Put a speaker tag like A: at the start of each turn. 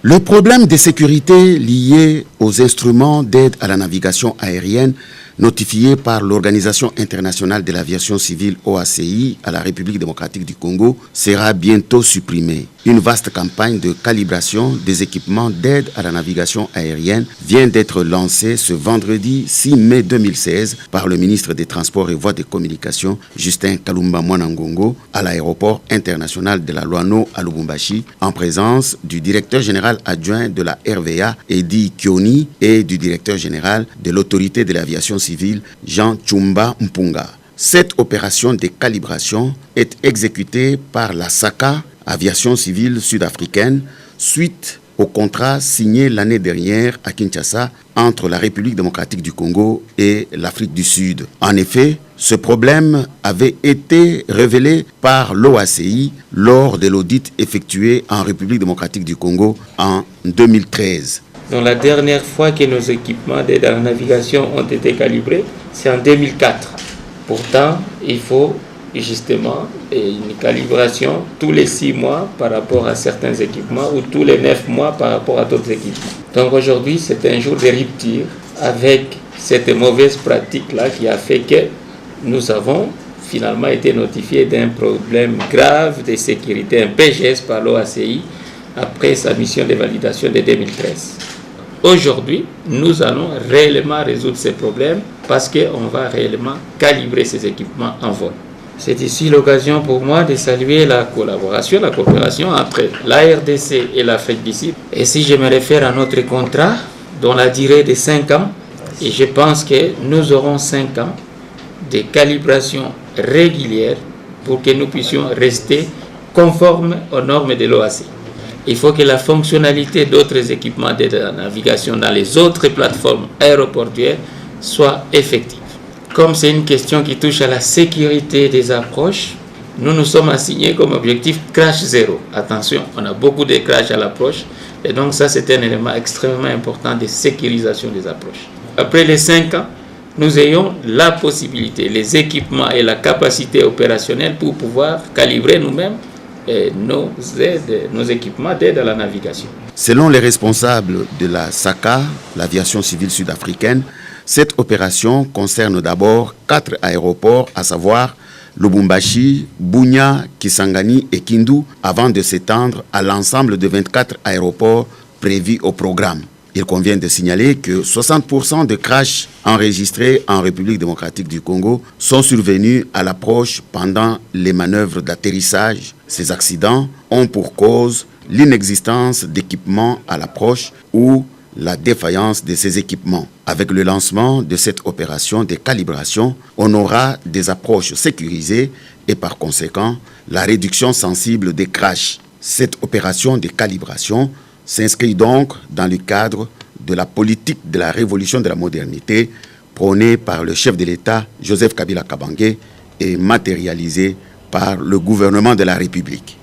A: Le problème de sécurité lié aux instruments d'aide à la navigation aérienne notifiés par l'Organisation internationale de l'aviation civile OACI à la République démocratique du Congo sera bientôt supprimé. Une vaste campagne de calibration des équipements d'aide à la navigation aérienne vient d'être lancée ce vendredi 6 mai 2016 par le ministre des Transports et Voies de Communication, Justin Kalumba Mwanangongo, à l'aéroport international de la Loano à Lubumbashi, en présence du directeur général adjoint de la RVA, Edi Kioni, et du directeur général de l'autorité de l'aviation civile, Jean Chumba Mpunga. Cette opération de calibration est exécutée par la SACA, Aviation civile sud-africaine, suite au contrat signé l'année dernière à Kinshasa entre la République démocratique du Congo et l'Afrique du Sud. En effet, ce problème avait été révélé par l'OACI lors de l'audit effectué en République démocratique du Congo en 2013.
B: Donc la dernière fois que nos équipements d'aide à la navigation ont été calibrés, c'est en 2004. Pourtant, il faut justement une calibration tous les 6 mois par rapport à certains équipements ou tous les 9 mois par rapport à d'autres équipements. Donc aujourd'hui, c'est un jour de rupture avec cette mauvaise pratique-là qui a fait que nous avons finalement été notifiés d'un problème grave de sécurité, un PGS par l'OACI, après sa mission de validation de 2013. Aujourd'hui, nous allons réellement résoudre ces problèmes parce qu'on va réellement calibrer ces équipements en vol. C'est ici l'occasion pour moi de saluer la collaboration, la coopération entre la RDC et l'Afrique du Sud. Et si je me réfère à notre contrat, dont la durée est de 5 ans, et je pense que nous aurons 5 ans de calibration régulière pour que nous puissions rester conformes aux normes de l'OACI. Il faut que la fonctionnalité d'autres équipements de la navigation dans les autres plateformes aéroportuaires soit effective. Comme c'est une question qui touche à la sécurité des approches, nous nous sommes assignés comme objectif crash zéro. Attention, on a beaucoup de crashs à l'approche et donc ça c'est un élément extrêmement important de sécurisation des approches. Après les 5 ans, nous ayons la possibilité, les équipements et la capacité opérationnelle pour pouvoir calibrer nous-mêmes nos équipements d'aide à la navigation.
A: Selon les responsables de la SACA, l'aviation civile sud-africaine, cette opération concerne d'abord 4 aéroports, à savoir Lubumbashi, Bunia, Kisangani et Kindu, avant de s'étendre à l'ensemble de 24 aéroports prévus au programme. Il convient de signaler que 60% de crashs enregistrés en République démocratique du Congo sont survenus à l'approche pendant les manœuvres d'atterrissage. Ces accidents ont pour cause l'inexistence d'équipements à l'approche ou la défaillance de ces équipements. Avec le lancement de cette opération de calibration, on aura des approches sécurisées et par conséquent la réduction sensible des crashs. Cette opération de calibration s'inscrit donc dans le cadre de la politique de la révolution de la modernité prônée par le chef de l'État Joseph Kabila Kabange et matérialisée par le gouvernement de la République.